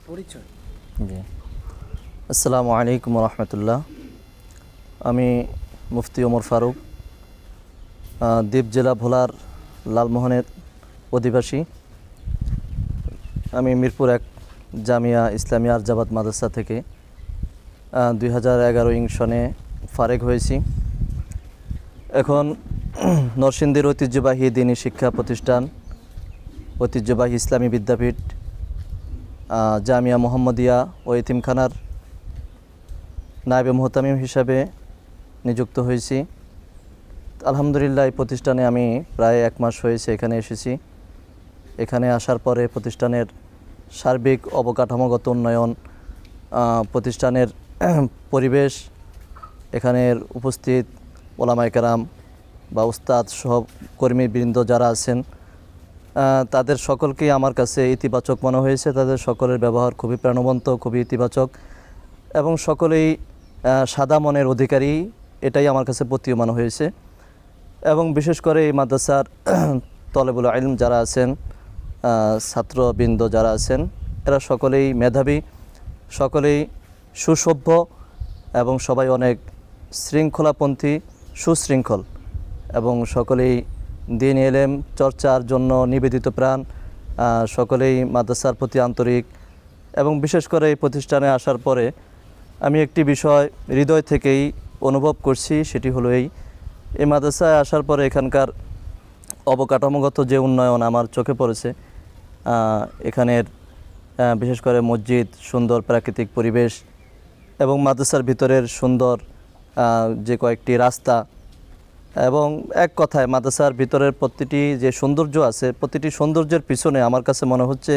পরিচয়। জি, আসসালামু আলাইকুম রহমতুল্লাহ। আমি মুফতি ওমর ফারুক, দ্বীপ জেলা ভোলার লালমোহনের অধিবাসী। আমি মিরপুর 1 জামিয়া ইসলামিয়া আরজাবাদ মাদ্রাসা থেকে 2011 সনে ফারেগ হয়েছি। এখন নরসিংদীর ঐতিহ্যবাহী দ্বীনি শিক্ষা প্রতিষ্ঠান, ঐতিহ্যবাহী ইসলামী বিদ্যাপীঠ জামিয়া মোহাম্মদিয়া ও এতিমখানার নায়েবে মুহতামিম হিসাবে নিযুক্ত হয়েছি। আলহামদুলিল্লাহ, এই প্রতিষ্ঠানে আমি প্রায় 1 মাস হয়েছে এখানে এসেছি। এখানে আসার পরে প্রতিষ্ঠানের সার্বিক অবকাঠামোগত উন্নয়ন, প্রতিষ্ঠানের পরিবেশ, এখানের উপস্থিত ওলামায়ে কেরাম বা উস্তাদ সহকর্মীবৃন্দ যারা আছেন, তাদের সকলকেই আমার কাছে ইতিবাচক মনে হয়েছে। তাদের সকলের ব্যবহার খুবই প্রাণবন্ত, খুবই ইতিবাচক এবং সকলেই সাদা মনের অধিকারী, এটাই আমার কাছে প্রতীয়মান হয়েছে। এবং বিশেষ করে এই মাদ্রাসার তলেবুল ইলম যারা আছেন, ছাত্রবৃন্দ যারা আছেন, এরা সকলেই মেধাবী, সকলেই সুসভ্য এবং সবাই অনেক শৃঙ্খলাপন্থী, সুশৃঙ্খল এবং সকলেই দ্বীন ইলম চর্চার জন্য নিবেদিত প্রাণ, সকলেই মাদ্রাসার প্রতি আন্তরিক। এবং বিশেষ করে এই প্রতিষ্ঠানে আসার পরে আমি একটি বিষয় হৃদয় থেকেই অনুভব করছি, সেটি হলো এই মাদ্রাসায় আসার পরে এখানকার অবকাঠামোগত যে উন্নয়ন আমার চোখে পড়েছে। এখানের বিশেষ করে মসজিদ, সুন্দর প্রাকৃতিক পরিবেশ এবং মাদ্রাসার ভিতরের সুন্দর যে কয়েকটি রাস্তা, এবং এক কথায় মাদ্রাসার ভিতরের প্রতিটি যে সৌন্দর্য আছে, প্রতিটি সৌন্দর্যের পিছনে আমার কাছে মনে হচ্ছে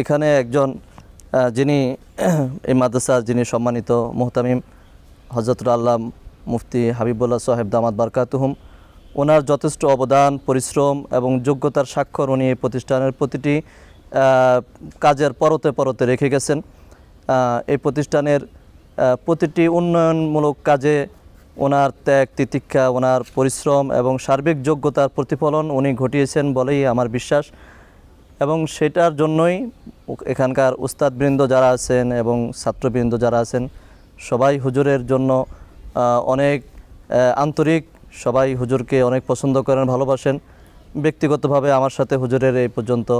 এখানে একজন যিনি এই মাদ্রাসার যিনি সম্মানিত মুহতামিম হযরতুল আল্লাহ মুফতি হাবিবুল্লাহ সাহেব দামাত বারকাতুহুম, ওনার যথেষ্ট অবদান, পরিশ্রম এবং যোগ্যতার স্বাক্ষর উনি এই প্রতিষ্ঠানের প্রতিটি কাজের পরতে পরতে রেখে গেছেন। এই প্রতিষ্ঠানের প্রতিটি উন্নয়নমূলক কাজে ওনার ত্যাগ, তিতিক্ষা, ওনার পরিশ্রম এবং সার্বিক যোগ্যতার প্রতিফলন উনি ঘটিয়েছেন বলেই আমার বিশ্বাস। এবং সেটার জন্যই এখানকার উস্তাদবৃন্দ যারা আছেন এবং ছাত্রবৃন্দ যারা আছেন, সবাই হুজুরের জন্য অনেক আন্তরিক, সবাই হুজুরকে অনেক পছন্দ করেন, ভালোবাসেন। ব্যক্তিগতভাবে আমার সাথে হুজুরের এই পর্যন্ত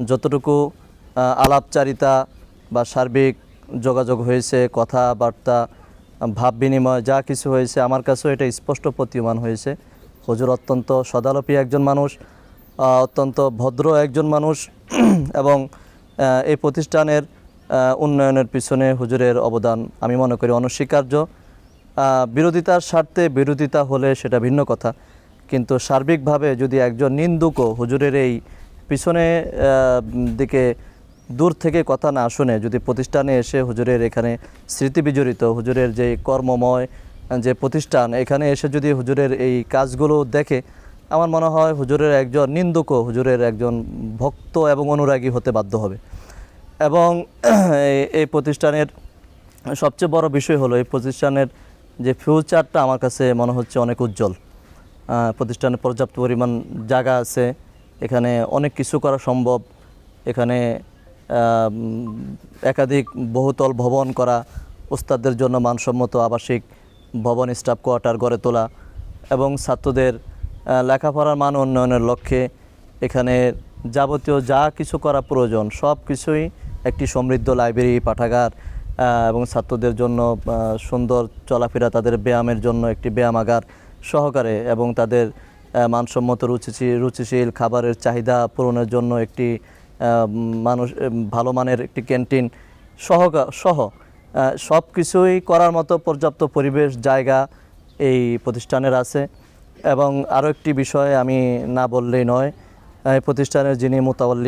যতটুকু আলাপচারিতা বা সার্বিক যোগাযোগ হয়েছে, কথাবার্তা, ভাব বিনিময় যা কিছু হয়েছে, আমার কাছেও এটা স্পষ্ট প্রতীয়মান হয়েছে। হুজুর অত্যন্ত সদালপী একজন মানুষ, অত্যন্ত ভদ্র একজন মানুষ এবং এই প্রতিষ্ঠানের উন্নয়নের পিছনে হুজুরের অবদান আমি মনে করি অনস্বীকার্য। বিরোধিতার স্বার্থে বিরোধিতা হলে সেটা ভিন্ন কথা, কিন্তু সার্বিকভাবে যদি একজন নিন্দুকও হুজুরের এই পিছনে দিকে দূর থেকে কথা না শুনে যদি প্রতিষ্ঠানে এসে হুজুরের এখানে স্মৃতি বিজড়িত হুজুরের যে কর্মময় যে প্রতিষ্ঠান, এখানে এসে যদি হুজুরের এই কাজগুলো দেখে, আমার মনে হয় হুজুরের একজন নিন্দুকও হুজুরের একজন ভক্ত এবং অনুরাগী হতে বাধ্য হবে। এবং এই প্রতিষ্ঠানের সবচেয়ে বড় বিষয় হলো এই প্রতিষ্ঠানের যে ফিউচারটা আমার কাছে মনে হচ্ছে অনেক উজ্জ্বল। প্রতিষ্ঠানে পর্যাপ্ত পরিমাণ জায়গা আছে, এখানে অনেক কিছু করা সম্ভব। এখানে একাধিক বহুতল ভবন করা, উস্তাদদের জন্য মানসম্মত আবাসিক ভবন, স্টাফ কোয়ার্টার গড়ে তোলা এবং ছাত্রদের লেখাপড়ার মান উন্নয়নের লক্ষ্যে এখানে যাবতীয় যা কিছু করা প্রয়োজন সব কিছুই, একটি সমৃদ্ধ লাইব্রেরি, পাঠাগার এবং ছাত্রদের জন্য সুন্দর চলাফেরা, তাদের ব্যায়ামের জন্য একটি ব্যায়ামাগার সহকারে এবং তাদের মানসম্মত রুচিশীল খাবারের চাহিদা পূরণের জন্য একটি ভালো মানের একটি ক্যান্টিন সহ সব কিছুই করার মতো পর্যাপ্ত পরিবেশ, জায়গা এই প্রতিষ্ঠানের আছে। এবং আরও একটি বিষয় আমি না বললেই নয়, এই প্রতিষ্ঠানের যিনি মুতাওয়াল্লি